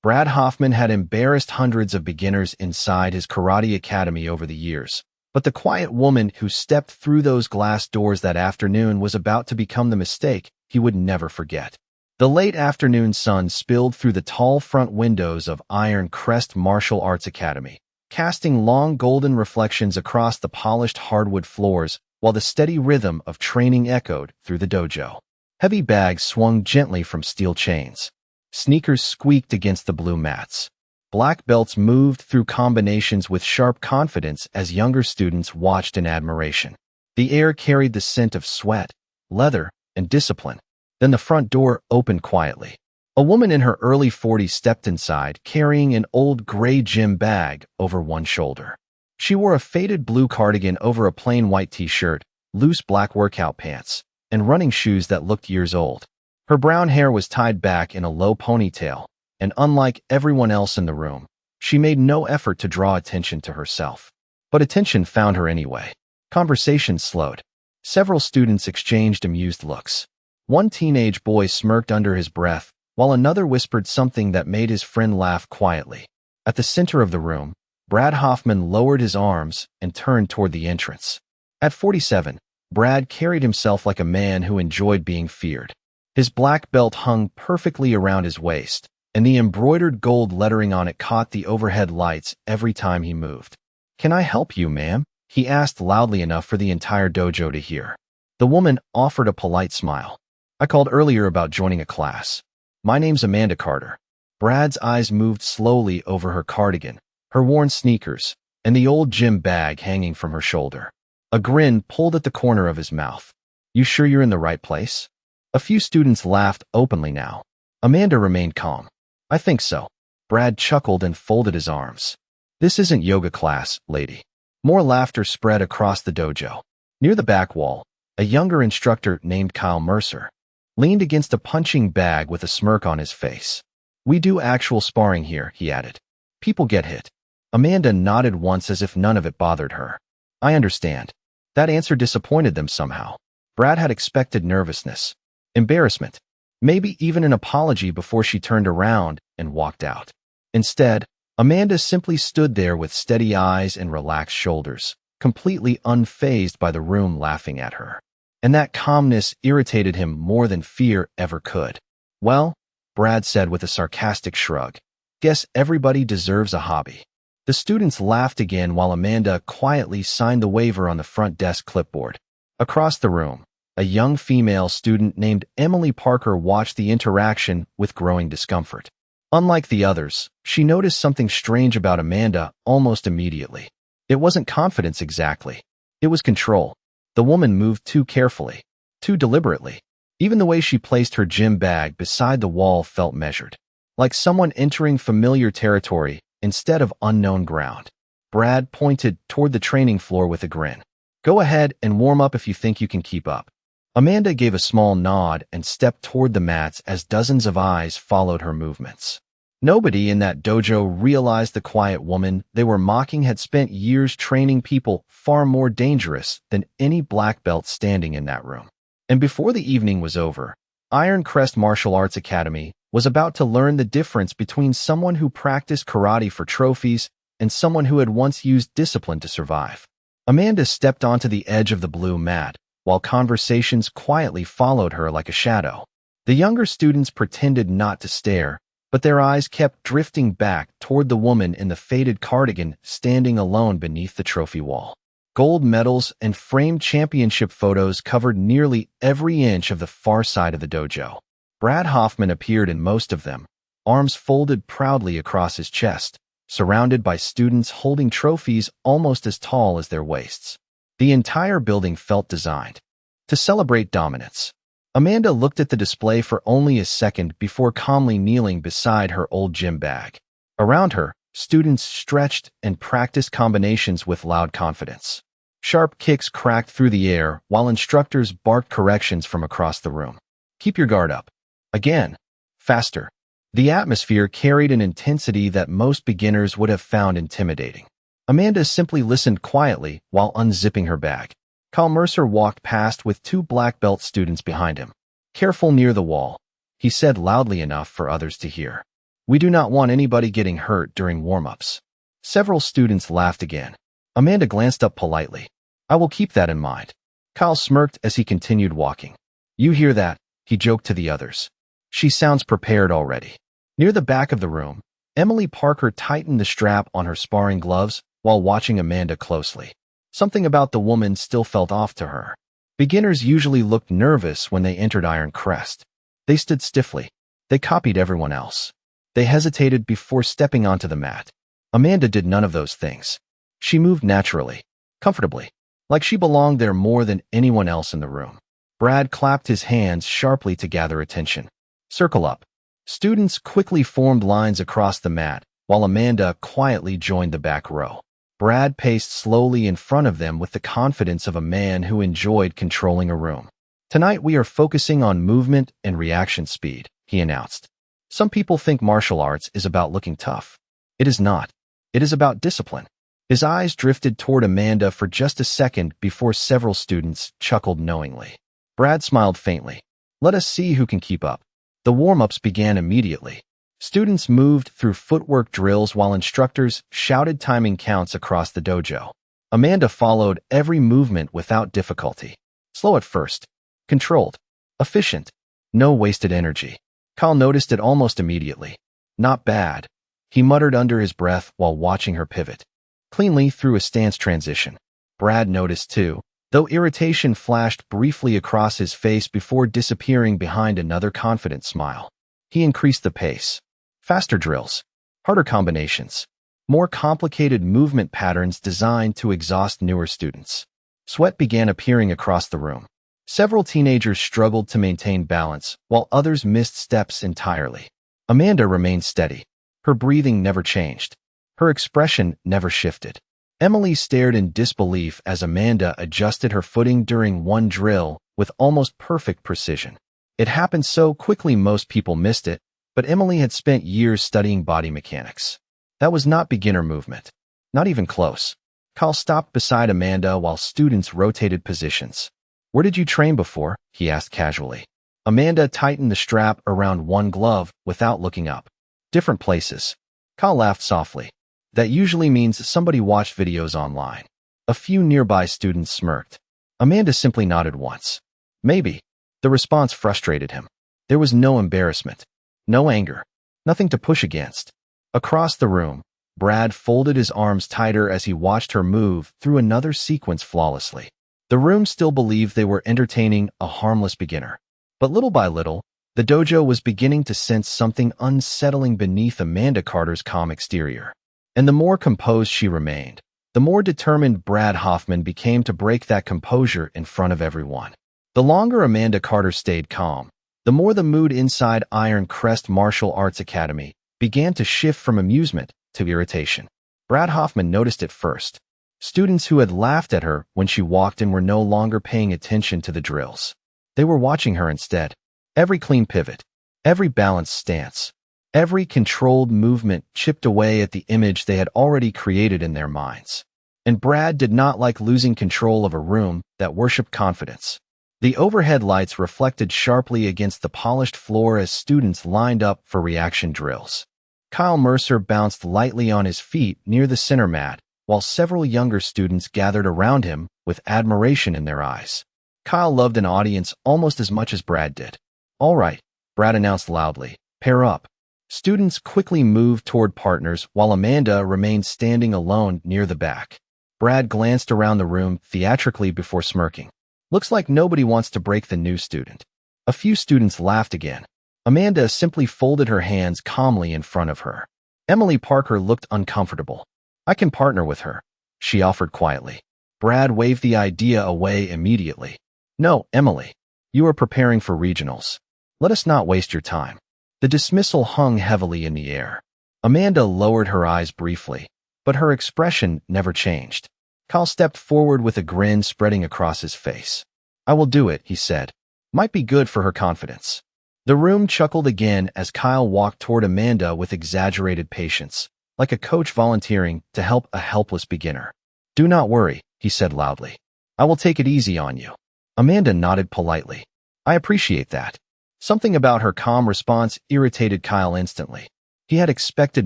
Brad Hoffman had embarrassed hundreds of beginners inside his karate academy over the years, but the quiet woman who stepped through those glass doors that afternoon was about to become the mistake he would never forget. The late afternoon sun spilled through the tall front windows of Iron Crest Martial Arts Academy, casting long golden reflections across the polished hardwood floors, while the steady rhythm of training echoed through the dojo. Heavy bags swung gently from steel chains. Sneakers squeaked against the blue mats. Black belts moved through combinations with sharp confidence as younger students watched in admiration. The air carried the scent of sweat, leather, and discipline. Then the front door opened quietly. A woman in her early 40s stepped inside, carrying an old gray gym bag over one shoulder. She wore a faded blue cardigan over a plain white t-shirt, loose black workout pants, and running shoes that looked years old. Her brown hair was tied back in a low ponytail, and unlike everyone else in the room, she made no effort to draw attention to herself. But attention found her anyway. Conversation slowed. Several students exchanged amused looks. One teenage boy smirked under his breath, while another whispered something that made his friend laugh quietly. At the center of the room, Brad Hoffman lowered his arms and turned toward the entrance. At 47, Brad carried himself like a man who enjoyed being feared. His black belt hung perfectly around his waist, and the embroidered gold lettering on it caught the overhead lights every time he moved. "Can I help you, ma'am?" he asked loudly enough for the entire dojo to hear. The woman offered a polite smile. "I called earlier about joining a class. My name's Amanda Carter." Brad's eyes moved slowly over her cardigan, her worn sneakers, and the old gym bag hanging from her shoulder. A grin pulled at the corner of his mouth. "You sure you're in the right place?" A few students laughed openly now. Amanda remained calm. "I think so." Brad chuckled and folded his arms. "This isn't yoga class, lady." More laughter spread across the dojo. Near the back wall, a younger instructor named Kyle Mercer leaned against a punching bag with a smirk on his face. "We do actual sparring here," he added. "People get hit." Amanda nodded once as if none of it bothered her. "I understand." That answer disappointed them somehow. Brad had expected nervousness, embarrassment, maybe even an apology before she turned around and walked out. Instead, Amanda simply stood there with steady eyes and relaxed shoulders, completely unfazed by the room laughing at her. And that calmness irritated him more than fear ever could. "Well," Brad said with a sarcastic shrug, "guess everybody deserves a hobby." The students laughed again while Amanda quietly signed the waiver on the front desk clipboard. Across the room, a young female student named Emily Parker watched the interaction with growing discomfort. Unlike the others, she noticed something strange about Amanda almost immediately. It wasn't confidence exactly. It was control. The woman moved too carefully, too deliberately. Even the way she placed her gym bag beside the wall felt measured, like someone entering familiar territory instead of unknown ground. Brad pointed toward the training floor with a grin. "Go ahead and warm up if you think you can keep up." Amanda gave a small nod and stepped toward the mats as dozens of eyes followed her movements. Nobody in that dojo realized the quiet woman they were mocking had spent years training people far more dangerous than any black belt standing in that room. And before the evening was over, Iron Crest Martial Arts Academy was about to learn the difference between someone who practiced karate for trophies and someone who had once used discipline to survive. Amanda stepped onto the edge of the blue mat, while conversations quietly followed her like a shadow. The younger students pretended not to stare, but their eyes kept drifting back toward the woman in the faded cardigan standing alone beneath the trophy wall. Gold medals and framed championship photos covered nearly every inch of the far side of the dojo. Brad Hoffman appeared in most of them, arms folded proudly across his chest, surrounded by students holding trophies almost as tall as their waists. The entire building felt designed to celebrate dominance. Amanda looked at the display for only a second before calmly kneeling beside her old gym bag. Around her, students stretched and practiced combinations with loud confidence. Sharp kicks cracked through the air while instructors barked corrections from across the room. "Keep your guard up." Again. Faster. The atmosphere carried an intensity that most beginners would have found intimidating. Amanda simply listened quietly while unzipping her bag. Kyle Mercer walked past with two black belt students behind him. "Careful near the wall," he said loudly enough for others to hear. We do not want anybody getting hurt during warm-ups. Several students laughed again. Amanda glanced up politely. I will keep that in mind. Kyle smirked as he continued walking. You hear that? He joked to the others. She sounds prepared already. Near the back of the room, Emily Parker tightened the strap on her sparring gloves while watching Amanda closely. Something about the woman still felt off to her. Beginners usually looked nervous when they entered Iron Crest. They stood stiffly. They copied everyone else. They hesitated before stepping onto the mat. Amanda did none of those things. She moved naturally, comfortably, like she belonged there more than anyone else in the room. Brad clapped his hands sharply to gather attention. Circle up. Students quickly formed lines across the mat, while Amanda quietly joined the back row. Brad paced slowly in front of them with the confidence of a man who enjoyed controlling a room. Tonight we are focusing on movement and reaction speed, he announced. Some people think martial arts is about looking tough. It is not. It is about discipline. His eyes drifted toward Amanda for just a second before several students chuckled knowingly. Brad smiled faintly. Let us see who can keep up. The warm-ups began immediately. Students moved through footwork drills while instructors shouted timing counts across the dojo. Amanda followed every movement without difficulty. Slow at first. Controlled. Efficient. No wasted energy. Kyle noticed it almost immediately. Not bad. He muttered under his breath while watching her pivot cleanly through a stance transition. Brad noticed too, though irritation flashed briefly across his face before disappearing behind another confident smile. He increased the pace. Faster drills, harder combinations, more complicated movement patterns designed to exhaust newer students. Sweat began appearing across the room. Several teenagers struggled to maintain balance, while others missed steps entirely. Amanda remained steady. Her breathing never changed. Her expression never shifted. Emily stared in disbelief as Amanda adjusted her footing during one drill with almost perfect precision. It happened so quickly most people missed it, but Emily had spent years studying body mechanics. That was not beginner movement. Not even close. Kyle stopped beside Amanda while students rotated positions. Where did you train before? He asked casually. Amanda tightened the strap around one glove without looking up. Different places. Kyle laughed softly. That usually means somebody watched videos online. A few nearby students smirked. Amanda simply nodded once. Maybe. The response frustrated him. There was no embarrassment. No anger. Nothing to push against. Across the room, Brad folded his arms tighter as he watched her move through another sequence flawlessly. The room still believed they were entertaining a harmless beginner. But little by little, the dojo was beginning to sense something unsettling beneath Amanda Carter's calm exterior. And the more composed she remained, the more determined Brad Hoffman became to break that composure in front of everyone. The longer Amanda Carter stayed calm, the more the mood inside Iron Crest Martial Arts Academy began to shift from amusement to irritation. Brad Hoffman noticed it first. Students who had laughed at her when she walked in were no longer paying attention to the drills. They were watching her instead. Every clean pivot, every balanced stance, every controlled movement chipped away at the image they had already created in their minds. And Brad did not like losing control of a room that worshipped confidence. The overhead lights reflected sharply against the polished floor as students lined up for reaction drills. Kyle Mercer bounced lightly on his feet near the center mat, while several younger students gathered around him with admiration in their eyes. Kyle loved an audience almost as much as Brad did. All right, Brad announced loudly. Pair up. Students quickly moved toward partners while Amanda remained standing alone near the back. Brad glanced around the room theatrically before smirking. Looks like nobody wants to break the new student. A few students laughed again. Amanda simply folded her hands calmly in front of her. Emily Parker looked uncomfortable. I can partner with her, she offered quietly. Brad waved the idea away immediately. No, Emily. You are preparing for regionals. Let us not waste your time. The dismissal hung heavily in the air. Amanda lowered her eyes briefly, but her expression never changed. Kyle stepped forward with a grin spreading across his face. I will do it, he said. Might be good for her confidence. The room chuckled again as Kyle walked toward Amanda with exaggerated patience, like a coach volunteering to help a helpless beginner. Do not worry, he said loudly. I will take it easy on you. Amanda nodded politely. I appreciate that. Something about her calm response irritated Kyle instantly. He had expected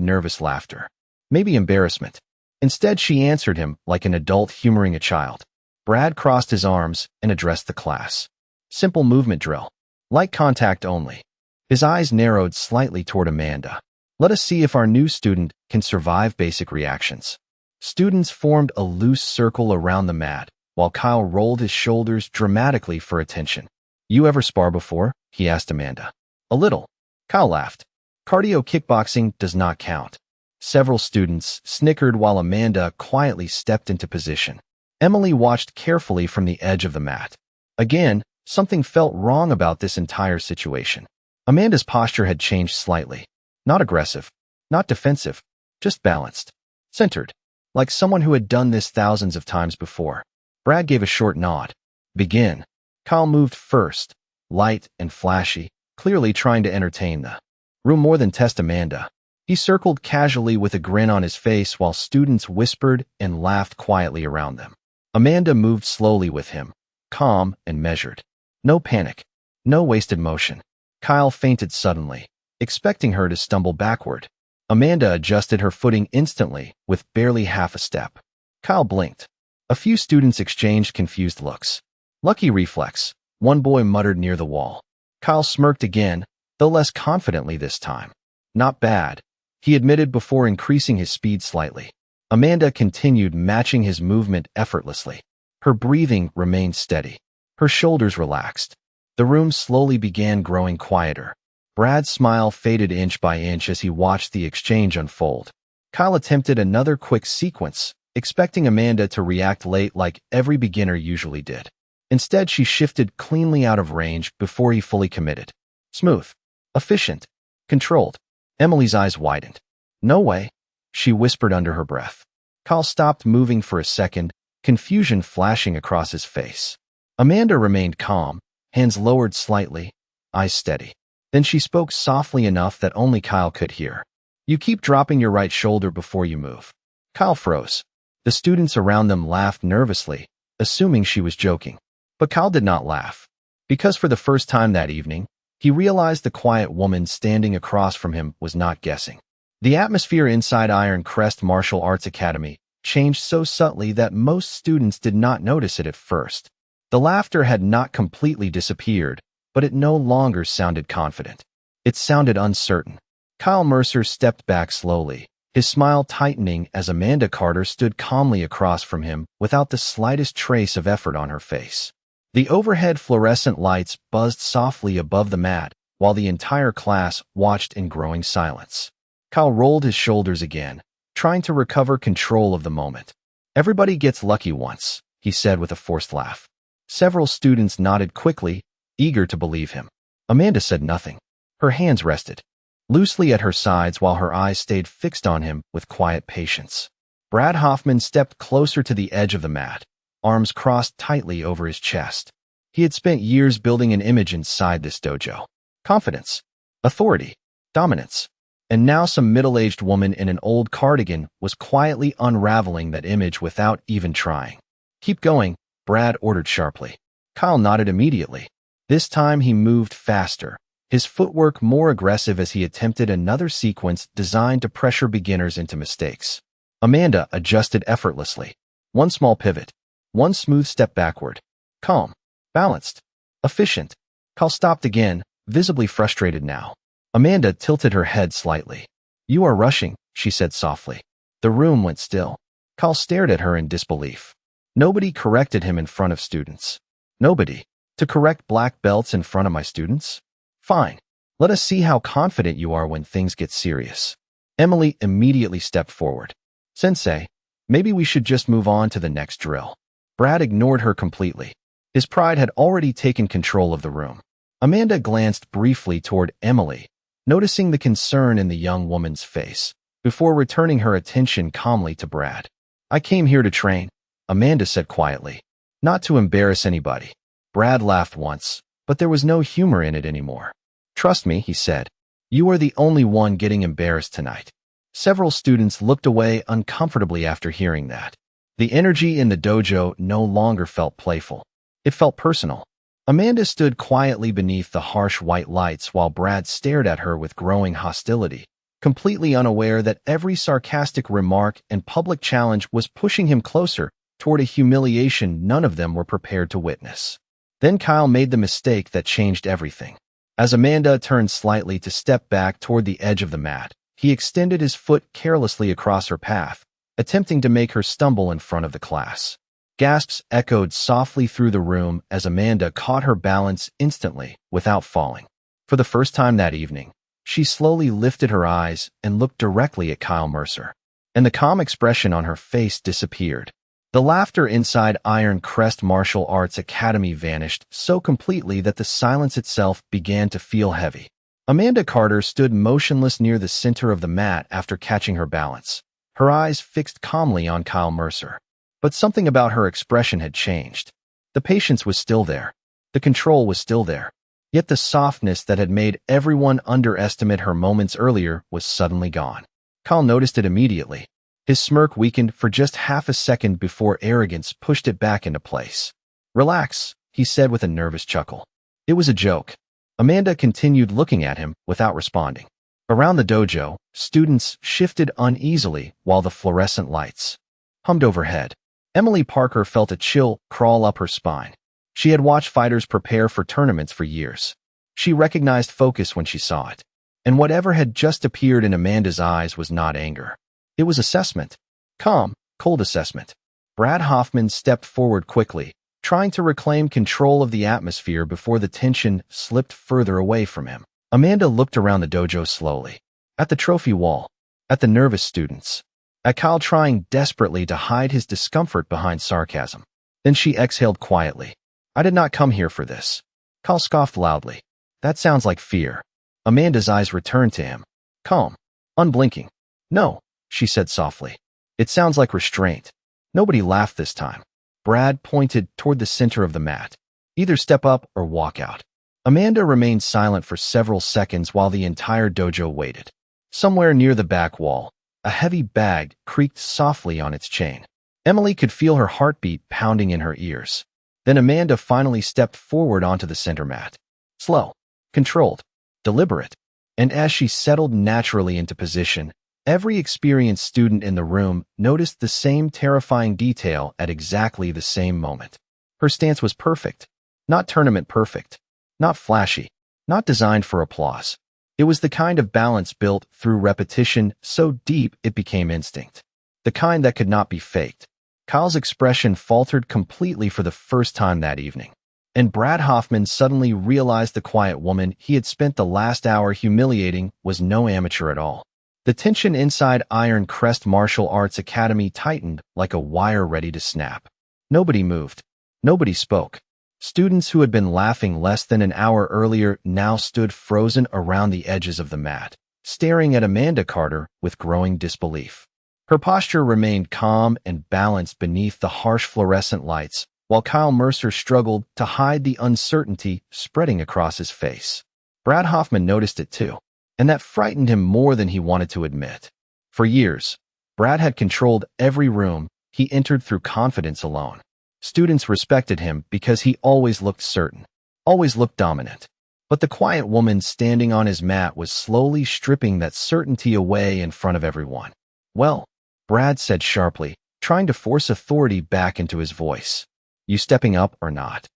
nervous laughter, maybe embarrassment. Instead, she answered him like an adult humoring a child. Brad crossed his arms and addressed the class. Simple movement drill. Light contact only. His eyes narrowed slightly toward Amanda. Let us see if our new student can survive basic reactions. Students formed a loose circle around the mat, while Kyle rolled his shoulders dramatically for attention. You ever spar before? He asked Amanda. A little. Kyle laughed. Cardio kickboxing does not count. Several students snickered while Amanda quietly stepped into position. Emily watched carefully from the edge of the mat. Again, something felt wrong about this entire situation. Amanda's posture had changed slightly. Not aggressive, not defensive, just balanced, centered, like someone who had done this thousands of times before. Brad gave a short nod. Begin. Kyle moved first, light and flashy, clearly trying to entertain the room more than test Amanda. He circled casually with a grin on his face while students whispered and laughed quietly around them. Amanda moved slowly with him, calm and measured. No panic, no wasted motion. Kyle fainted suddenly, expecting her to stumble backward. Amanda adjusted her footing instantly with barely half a step. Kyle blinked. A few students exchanged confused looks. Lucky reflex, one boy muttered near the wall. Kyle smirked again, though less confidently this time. Not bad, he admitted before increasing his speed slightly. Amanda continued matching his movement effortlessly. Her breathing remained steady. Her shoulders relaxed. The room slowly began growing quieter. Brad's smile faded inch by inch as he watched the exchange unfold. Kyle attempted another quick sequence, expecting Amanda to react late like every beginner usually did. Instead, she shifted cleanly out of range before he fully committed. Smooth, efficient, controlled. Emily's eyes widened. No way, she whispered under her breath. Kyle stopped moving for a second, confusion flashing across his face. Amanda remained calm, hands lowered slightly, eyes steady. Then she spoke softly enough that only Kyle could hear. You keep dropping your right shoulder before you move. Kyle froze. The students around them laughed nervously, assuming she was joking. But Kyle did not laugh. Because for the first time that evening, he realized the quiet woman standing across from him was not guessing. The atmosphere inside Iron Crest Martial Arts Academy changed so subtly that most students did not notice it at first. The laughter had not completely disappeared, but it no longer sounded confident. It sounded uncertain. Kyle Mercer stepped back slowly, his smile tightening as Amanda Carter stood calmly across from him without the slightest trace of effort on her face. The overhead fluorescent lights buzzed softly above the mat, while the entire class watched in growing silence. Kyle rolled his shoulders again, trying to recover control of the moment. Everybody gets lucky once, he said with a forced laugh. Several students nodded quickly, eager to believe him. Amanda said nothing. Her hands rested loosely at her sides while her eyes stayed fixed on him with quiet patience. Brad Hoffman stepped closer to the edge of the mat, arms crossed tightly over his chest. He had spent years building an image inside this dojo. Confidence, authority, dominance. And now some middle-aged woman in an old cardigan was quietly unraveling that image without even trying. Keep going, Brad ordered sharply. Kyle nodded immediately. This time he moved faster, his footwork more aggressive as he attempted another sequence designed to pressure beginners into mistakes. Amanda adjusted effortlessly. One small pivot, one smooth step backward. Calm, balanced, efficient. Kyle stopped again, visibly frustrated now. Amanda tilted her head slightly. You are rushing, she said softly. The room went still. Kyle stared at her in disbelief. Nobody corrected him in front of students. Nobody. To correct black belts in front of my students? Fine. Let us see how confident you are when things get serious. Emily immediately stepped forward. Sensei, maybe we should just move on to the next drill. Brad ignored her completely. His pride had already taken control of the room. Amanda glanced briefly toward Emily, noticing the concern in the young woman's face, before returning her attention calmly to Brad. I came here to train, Amanda said quietly. Not to embarrass anybody. Brad laughed once, but there was no humor in it anymore. Trust me, he said. You are the only one getting embarrassed tonight. Several students looked away uncomfortably after hearing that. The energy in the dojo no longer felt playful. It felt personal. Amanda stood quietly beneath the harsh white lights while Brad stared at her with growing hostility. completely unaware that every sarcastic remark and public challenge was pushing him closer toward a humiliation none of them were prepared to witness. Then Kyle made the mistake that changed everything. As Amanda turned slightly to step back toward the edge of the mat, he extended his foot carelessly across her path, attempting to make her stumble in front of the class. Gasps echoed softly through the room as Amanda caught her balance instantly, without falling. For the first time that evening, she slowly lifted her eyes and looked directly at Kyle Mercer. And the calm expression on her face disappeared. The laughter inside Iron Crest Martial Arts Academy vanished so completely that the silence itself began to feel heavy. Amanda Carter stood motionless near the center of the mat after catching her balance, her eyes fixed calmly on Kyle Mercer. But something about her expression had changed. The patience was still there. The control was still there. Yet the softness that had made everyone underestimate her moments earlier was suddenly gone. Kyle noticed it immediately. His smirk weakened for just half a second before arrogance pushed it back into place. "Relax," he said with a nervous chuckle. It was a joke. Amanda continued looking at him without responding. Around the dojo, students shifted uneasily while the fluorescent lights hummed overhead. Emily Parker felt a chill crawl up her spine. She had watched fighters prepare for tournaments for years. She recognized focus when she saw it. And whatever had just appeared in Amanda's eyes was not anger. It was assessment. Calm, cold assessment. Brad Hoffman stepped forward quickly, trying to reclaim control of the atmosphere before the tension slipped further away from him. Amanda looked around the dojo slowly. At the trophy wall. At the nervous students. At Kyle trying desperately to hide his discomfort behind sarcasm. Then she exhaled quietly. "I did not come here for this." Kyle scoffed loudly. "That sounds like fear." Amanda's eyes returned to him. Calm. Unblinking. "No," she said softly. "It sounds like restraint." Nobody laughed this time. Brad pointed toward the center of the mat. "Either step up or walk out." Amanda remained silent for several seconds while the entire dojo waited. Somewhere near the back wall, a heavy bag creaked softly on its chain. Emily could feel her heartbeat pounding in her ears. Then Amanda finally stepped forward onto the center mat. Slow, controlled, deliberate. And as she settled naturally into position, every experienced student in the room noticed the same terrifying detail at exactly the same moment. Her stance was perfect. Not tournament perfect. Not flashy. Not designed for applause. It was the kind of balance built through repetition so deep it became instinct. The kind that could not be faked. Kyle's expression faltered completely for the first time that evening. And Brad Hoffman suddenly realized the quiet woman he had spent the last hour humiliating was no amateur at all. The tension inside Iron Crest Martial Arts Academy tightened like a wire ready to snap. Nobody moved. Nobody spoke. Students who had been laughing less than an hour earlier now stood frozen around the edges of the mat, staring at Amanda Carter with growing disbelief. Her posture remained calm and balanced beneath the harsh fluorescent lights, while Kyle Mercer struggled to hide the uncertainty spreading across his face. Brad Hoffman noticed it too, and that frightened him more than he wanted to admit. For years, Brad had controlled every room he entered through confidence alone. Students respected him because he always looked certain, always looked dominant. But the quiet woman standing on his mat was slowly stripping that certainty away in front of everyone. "Well," Brad said sharply, trying to force authority back into his voice. "You stepping up or not?"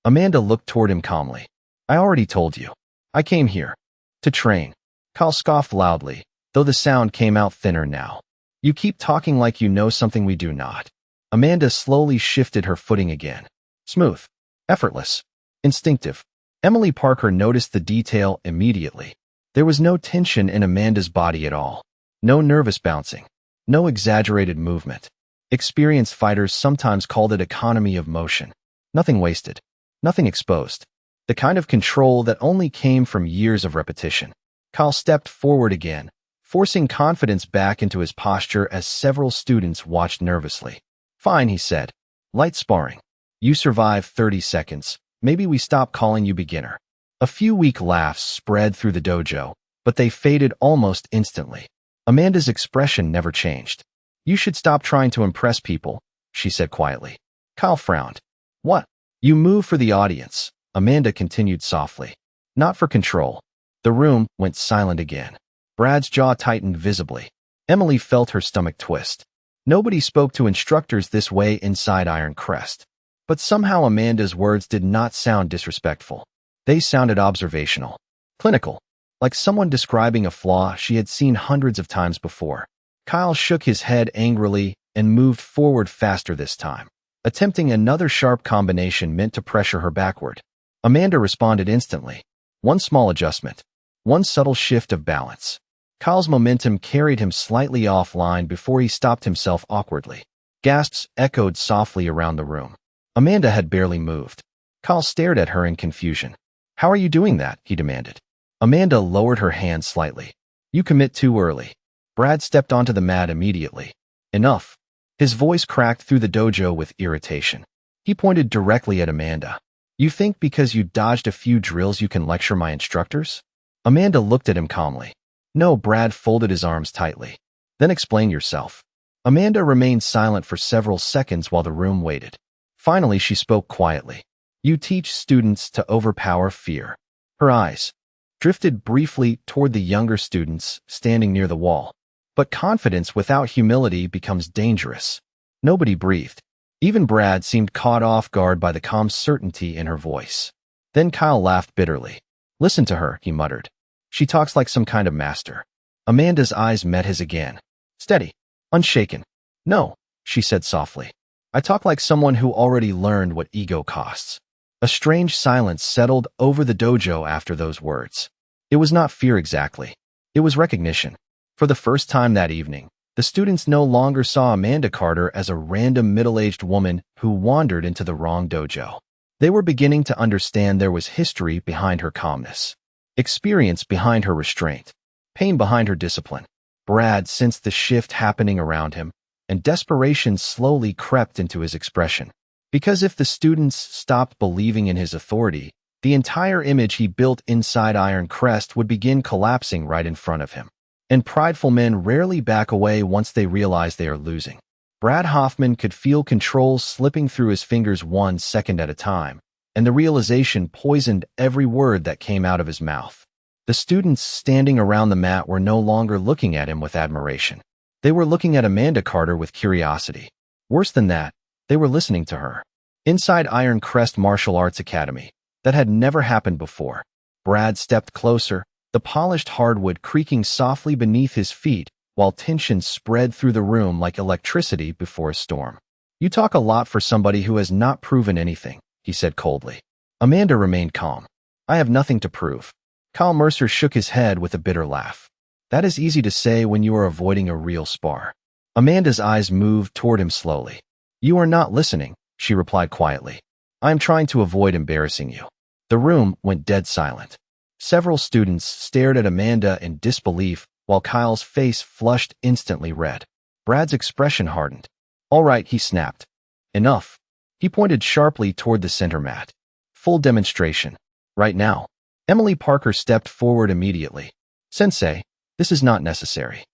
Amanda looked toward him calmly. "I already told you. I came here to train." Kyle scoffed loudly, though the sound came out thinner now. "You keep talking like you know something we do not." Amanda slowly shifted her footing again. Smooth, effortless, instinctive. Emily Parker noticed the detail immediately. There was no tension in Amanda's body at all. No nervous bouncing. No exaggerated movement. Experienced fighters sometimes called it economy of motion. Nothing wasted. Nothing exposed. The kind of control that only came from years of repetition. Kyle stepped forward again, forcing confidence back into his posture as several students watched nervously. "Fine," he said. "Light sparring. You survive 30 seconds. Maybe we stop calling you beginner." A few weak laughs spread through the dojo, but they faded almost instantly. Amanda's expression never changed. "You should stop trying to impress people," she said quietly. Kyle frowned. "What?" "You move for the audience," Amanda continued softly. "Not for control." The room went silent again. Brad's jaw tightened visibly. Emily felt her stomach twist. Nobody spoke to instructors this way inside Iron Crest. But somehow Amanda's words did not sound disrespectful. They sounded observational, clinical, like someone describing a flaw she had seen hundreds of times before. Kyle shook his head angrily and moved forward faster this time, attempting another sharp combination meant to pressure her backward. Amanda responded instantly. One small adjustment, one subtle shift of balance. Kyle's momentum carried him slightly offline before he stopped himself awkwardly. Gasps echoed softly around the room. Amanda had barely moved. Kyle stared at her in confusion. "How are you doing that?" he demanded. Amanda lowered her hand slightly. "You commit too early." Brad stepped onto the mat immediately. "Enough." His voice cracked through the dojo with irritation. He pointed directly at Amanda. "You think because you dodged a few drills you can lecture my instructors?" Amanda looked at him calmly. "No." Brad folded his arms tightly. "Then explain yourself." Amanda remained silent for several seconds while the room waited. Finally, she spoke quietly. "You teach students to overpower fear." Her eyes drifted briefly toward the younger students standing near the wall. But confidence without humility becomes dangerous. Nobody breathed. Even Brad seemed caught off guard by the calm certainty in her voice. Then Kyle laughed bitterly. "Listen to her," he muttered. "She talks like some kind of master." Amanda's eyes met his again. Steady, unshaken. "No," she said softly. "I talk like someone who already learned what ego costs." A strange silence settled over the dojo after those words. It was not fear exactly. It was recognition. For the first time that evening, the students no longer saw Amanda Carter as a random middle-aged woman who wandered into the wrong dojo. They were beginning to understand there was history behind her calmness, experience behind her restraint, pain behind her discipline. Brad sensed the shift happening around him, and desperation slowly crept into his expression. Because if the students stopped believing in his authority, the entire image he built inside Iron Crest would begin collapsing right in front of him. And prideful men rarely back away once they realize they are losing. Brad Hoffman could feel control slipping through his fingers 1 second at a time, and the realization poisoned every word that came out of his mouth. The students standing around the mat were no longer looking at him with admiration. They were looking at Amanda Carter with curiosity. Worse than that, they were listening to her. Inside Iron Crest Martial Arts Academy, that had never happened before. Brad stepped closer, the polished hardwood creaking softly beneath his feet, while tension spread through the room like electricity before a storm. "You talk a lot for somebody who has not proven anything," he said coldly. Amanda remained calm. "I have nothing to prove." Kyle Mercer shook his head with a bitter laugh. "That is easy to say when you are avoiding a real spar." Amanda's eyes moved toward him slowly. "You are not listening," she replied quietly. "I am trying to avoid embarrassing you." The room went dead silent. Several students stared at Amanda in disbelief, while Kyle's face flushed instantly red. Brad's expression hardened. "All right," he snapped. "Enough." He pointed sharply toward the center mat. "Full demonstration. Right now." Emily Parker stepped forward immediately. "Sensei, this is not necessary."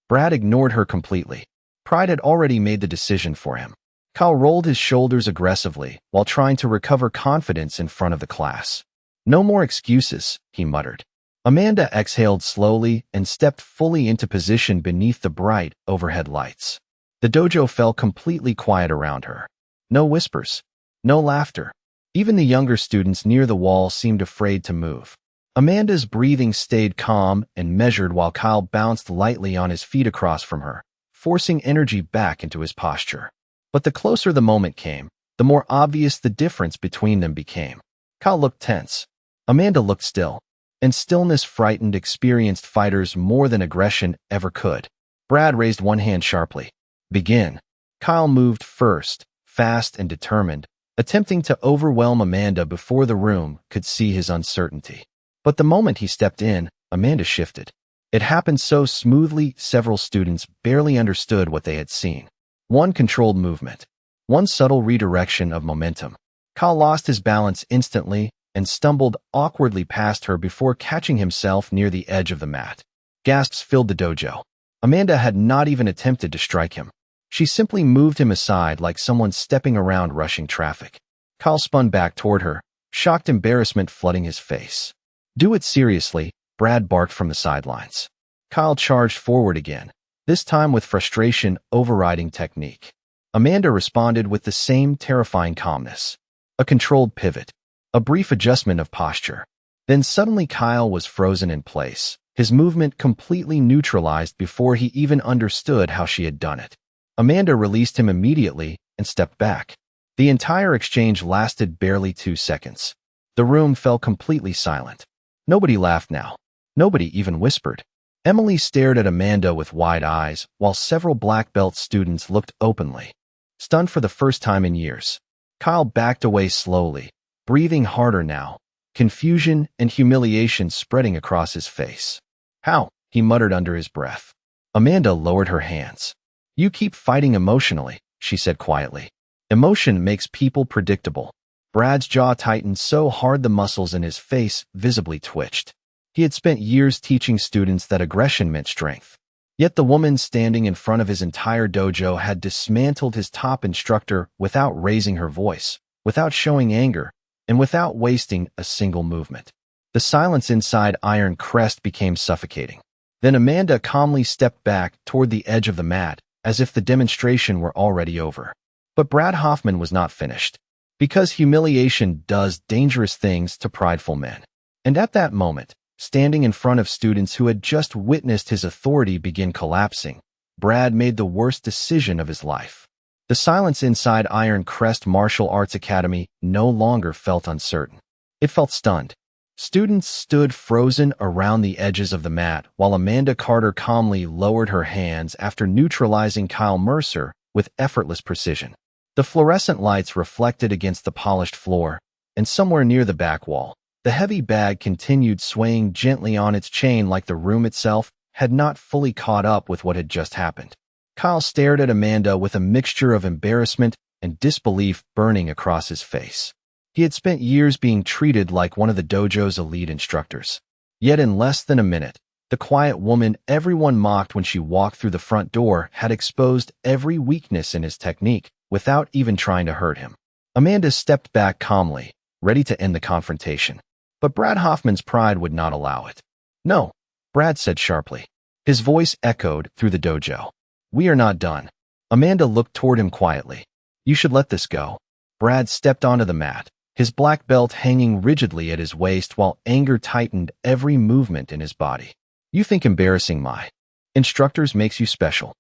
Brad ignored her completely. Pride had already made the decision for him. Kyle rolled his shoulders aggressively while trying to recover confidence in front of the class. "No more excuses," he muttered. Amanda exhaled slowly and stepped fully into position beneath the bright overhead lights. The dojo fell completely quiet around her. No whispers, no laughter. Even the younger students near the wall seemed afraid to move. Amanda's breathing stayed calm and measured while Kyle bounced lightly on his feet across from her, forcing energy back into his posture. But the closer the moment came, the more obvious the difference between them became. Kyle looked tense. Amanda looked still, and stillness frightened experienced fighters more than aggression ever could. Brad raised one hand sharply. "Begin." Kyle moved first, fast and determined, attempting to overwhelm Amanda before the room could see his uncertainty. But the moment he stepped in, Amanda shifted. It happened so smoothly, several students barely understood what they had seen. One controlled movement, one subtle redirection of momentum. Kyle lost his balance instantly and stumbled awkwardly past her before catching himself near the edge of the mat. Gasps filled the dojo. Amanda had not even attempted to strike him. She simply moved him aside like someone stepping around rushing traffic. Kyle spun back toward her, shocked embarrassment flooding his face. "Do it seriously," Brad barked from the sidelines. Kyle charged forward again, this time with frustration overriding technique. Amanda responded with the same terrifying calmness. A controlled pivot. A brief adjustment of posture. Then suddenly Kyle was frozen in place, his movement completely neutralized before he even understood how she had done it. Amanda released him immediately and stepped back. The entire exchange lasted barely 2 seconds. The room fell completely silent. Nobody laughed now. Nobody even whispered. Emily stared at Amanda with wide eyes, while several black belt students looked openly, stunned for the first time in years. Kyle backed away slowly, breathing harder now, confusion and humiliation spreading across his face. "How?" he muttered under his breath. Amanda lowered her hands. "You keep fighting emotionally," she said quietly. "Emotion makes people predictable." Brad's jaw tightened so hard the muscles in his face visibly twitched. He had spent years teaching students that aggression meant strength. Yet the woman standing in front of his entire dojo had dismantled his top instructor without raising her voice, without showing anger, and without wasting a single movement. The silence inside Iron Crest became suffocating. Then Amanda calmly stepped back toward the edge of the mat, as if the demonstration were already over. But Brad Hoffman was not finished, because humiliation does dangerous things to prideful men. And at that moment, standing in front of students who had just witnessed his authority begin collapsing, Brad made the worst decision of his life. The silence inside Iron Crest Martial Arts Academy no longer felt uncertain. It felt stunned. Students stood frozen around the edges of the mat while Amanda Carter calmly lowered her hands after neutralizing Kyle Mercer with effortless precision. The fluorescent lights reflected against the polished floor, and somewhere near the back wall, the heavy bag continued swaying gently on its chain like the room itself had not fully caught up with what had just happened. Kyle stared at Amanda with a mixture of embarrassment and disbelief burning across his face. He had spent years being treated like one of the dojo's elite instructors. Yet in less than a minute, the quiet woman everyone mocked when she walked through the front door had exposed every weakness in his technique without even trying to hurt him. Amanda stepped back calmly, ready to end the confrontation. But Brad Hoffman's pride would not allow it. "No," Brad said sharply. His voice echoed through the dojo. "We are not done." Amanda looked toward him quietly. "You should let this go." Brad stepped onto the mat, his black belt hanging rigidly at his waist while anger tightened every movement in his body. "You think embarrassing my instructors makes you special."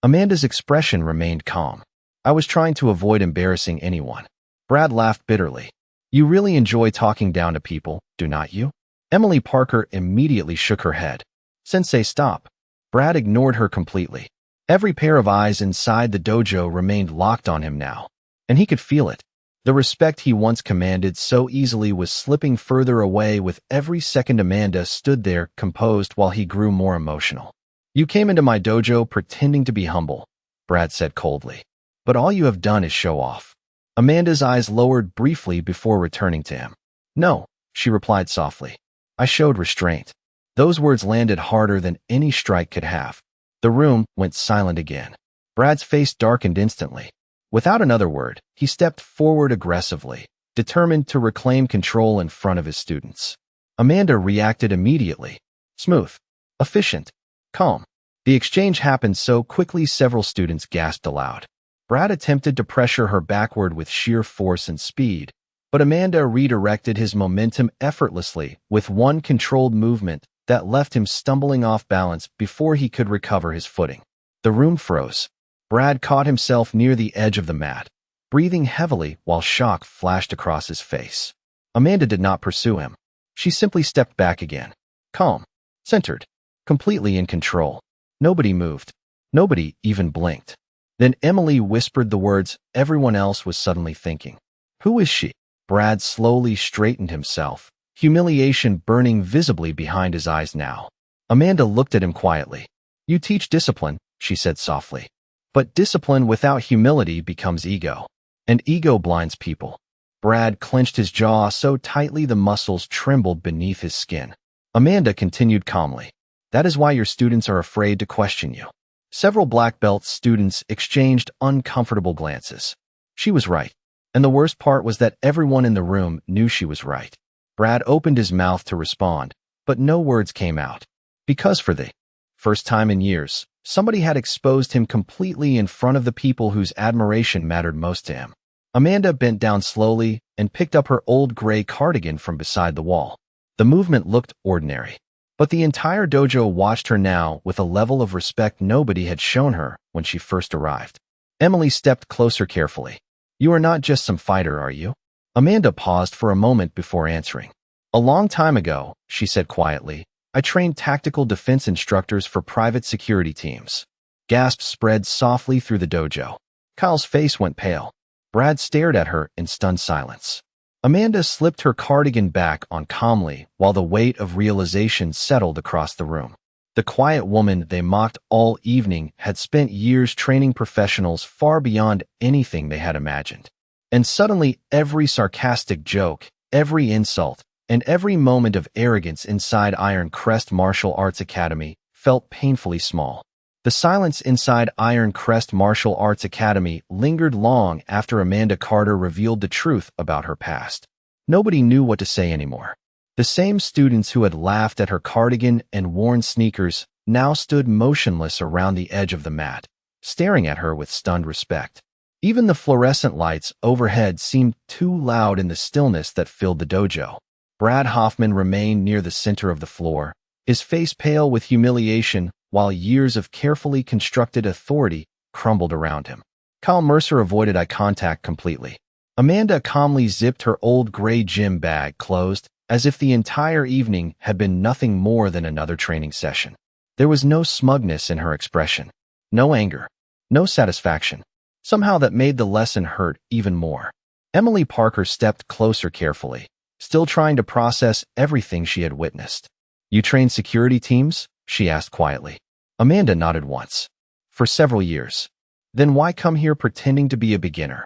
Amanda's expression remained calm. "I was trying to avoid embarrassing anyone." Brad laughed bitterly. "You really enjoy talking down to people, do not you?" Emily Parker immediately shook her head. "Sensei, stop." Brad ignored her completely. Every pair of eyes inside the dojo remained locked on him now, and he could feel it. The respect he once commanded so easily was slipping further away with every second Amanda stood there composed while he grew more emotional. "You came into my dojo pretending to be humble," Brad said coldly. "But all you have done is show off." Amanda's eyes lowered briefly before returning to him. "No," she replied softly. "I showed restraint." Those words landed harder than any strike could have. The room went silent again. Brad's face darkened instantly. Without another word, he stepped forward aggressively, determined to reclaim control in front of his students. Amanda reacted immediately. Smooth, efficient, calm. The exchange happened so quickly several students gasped aloud. Brad attempted to pressure her backward with sheer force and speed, but Amanda redirected his momentum effortlessly with one controlled movement that left him stumbling off balance before he could recover his footing. The room froze. Brad caught himself near the edge of the mat, breathing heavily while shock flashed across his face. Amanda did not pursue him. She simply stepped back again, calm, centered, completely in control. Nobody moved. Nobody even blinked. Then Emily whispered the words everyone else was suddenly thinking. "Who is she?" Brad slowly straightened himself, humiliation burning visibly behind his eyes now. Amanda looked at him quietly. "You teach discipline," she said softly. "But discipline without humility becomes ego. And ego blinds people." Brad clenched his jaw so tightly the muscles trembled beneath his skin. Amanda continued calmly. "That is why your students are afraid to question you." Several black belt students exchanged uncomfortable glances. She was right. And the worst part was that everyone in the room knew she was right. Brad opened his mouth to respond, but no words came out. Because for the First time in years, somebody had exposed him completely in front of the people whose admiration mattered most to him. Amanda bent down slowly and picked up her old gray cardigan from beside the wall. The movement looked ordinary, but the entire dojo watched her now with a level of respect nobody had shown her when she first arrived. Emily stepped closer carefully. "You are not just some fighter, are you?" Amanda paused for a moment before answering. "A long time ago," she said quietly, "I trained tactical defense instructors for private security teams." Gasps spread softly through the dojo. Kyle's face went pale. Brad stared at her in stunned silence. Amanda slipped her cardigan back on calmly while the weight of realization settled across the room. The quiet woman they mocked all evening had spent years training professionals far beyond anything they had imagined. And suddenly every sarcastic joke, every insult, and every moment of arrogance inside Iron Crest Martial Arts Academy felt painfully small. The silence inside Iron Crest Martial Arts Academy lingered long after Amanda Carter revealed the truth about her past. Nobody knew what to say anymore. The same students who had laughed at her cardigan and worn sneakers now stood motionless around the edge of the mat, staring at her with stunned respect. Even the fluorescent lights overhead seemed too loud in the stillness that filled the dojo. Brad Hoffman remained near the center of the floor, his face pale with humiliation while years of carefully constructed authority crumbled around him. Kyle Mercer avoided eye contact completely. Amanda calmly zipped her old gray gym bag closed, as if the entire evening had been nothing more than another training session. There was no smugness in her expression, no anger, no satisfaction. Somehow that made the lesson hurt even more. Emily Parker stepped closer carefully, still trying to process everything she had witnessed. "You train security teams?" she asked quietly. Amanda nodded once. "For several years." "Then why come here pretending to be a beginner?"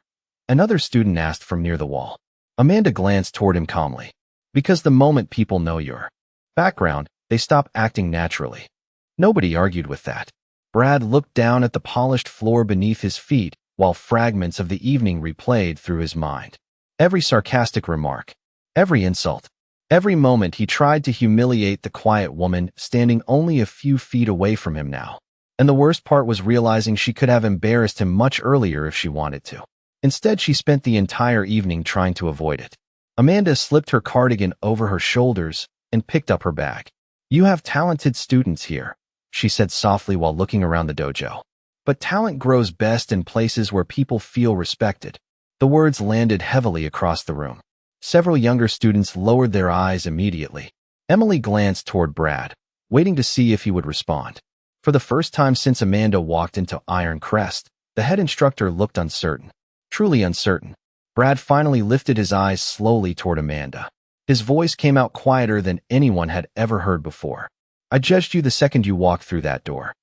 Another student asked from near the wall. Amanda glanced toward him calmly. "Because the moment people know your background, they stop acting naturally." Nobody argued with that. Brad looked down at the polished floor beneath his feet while fragments of the evening replayed through his mind. Every sarcastic remark, every insult, every moment he tried to humiliate the quiet woman standing only a few feet away from him now. And the worst part was realizing she could have embarrassed him much earlier if she wanted to. Instead, she spent the entire evening trying to avoid it. Amanda slipped her cardigan over her shoulders and picked up her bag. "You have talented students here," she said softly while looking around the dojo. "But talent grows best in places where people feel respected." The words landed heavily across the room. Several younger students lowered their eyes immediately. Emily glanced toward Brad, waiting to see if he would respond. For the first time since Amanda walked into Iron Crest, the head instructor looked uncertain, truly uncertain. Brad finally lifted his eyes slowly toward Amanda. His voice came out quieter than anyone had ever heard before. "I judged you the second you walked through that door."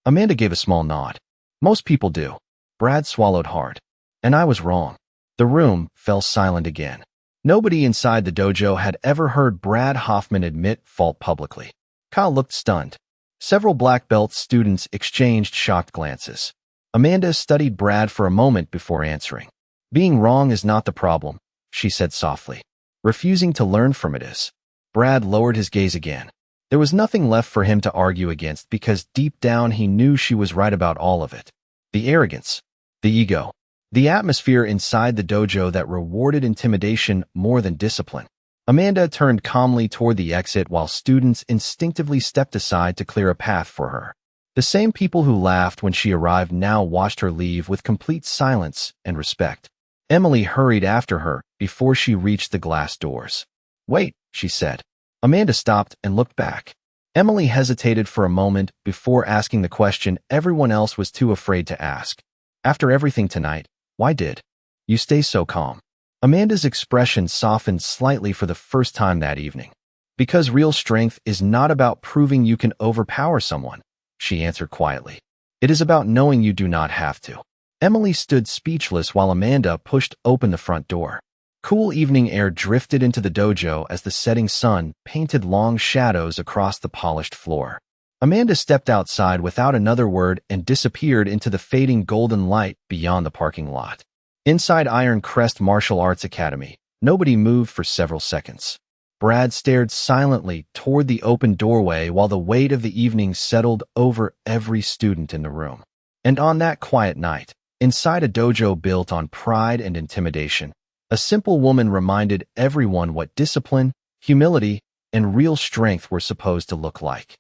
Amanda gave a small nod. "Most people do." Brad swallowed hard. "And I was wrong." The room fell silent again. Nobody inside the dojo had ever heard Brad Hoffman admit fault publicly. Kyle looked stunned. Several black belt students exchanged shocked glances. Amanda studied Brad for a moment before answering. "Being wrong is not the problem," she said softly. "Refusing to learn from it is." Brad lowered his gaze again. There was nothing left for him to argue against because deep down he knew she was right about all of it. The arrogance, the ego, the atmosphere inside the dojo that rewarded intimidation more than discipline. Amanda turned calmly toward the exit while students instinctively stepped aside to clear a path for her. The same people who laughed when she arrived now watched her leave with complete silence and respect. Emily hurried after her before she reached the glass doors. "Wait," she said. Amanda stopped and looked back. Emily hesitated for a moment before asking the question everyone else was too afraid to ask. "After everything tonight, why did you stay so calm?" Amanda's expression softened slightly for the first time that evening. "Because real strength is not about proving you can overpower someone," she answered quietly. "It is about knowing you do not have to." Emily stood speechless while Amanda pushed open the front door. Cool evening air drifted into the dojo as the setting sun painted long shadows across the polished floor. Amanda stepped outside without another word and disappeared into the fading golden light beyond the parking lot. Inside Iron Crest Martial Arts Academy, nobody moved for several seconds. Brad stared silently toward the open doorway while the weight of the evening settled over every student in the room. And on that quiet night, inside a dojo built on pride and intimidation, a simple woman reminded everyone what discipline, humility, and real strength were supposed to look like.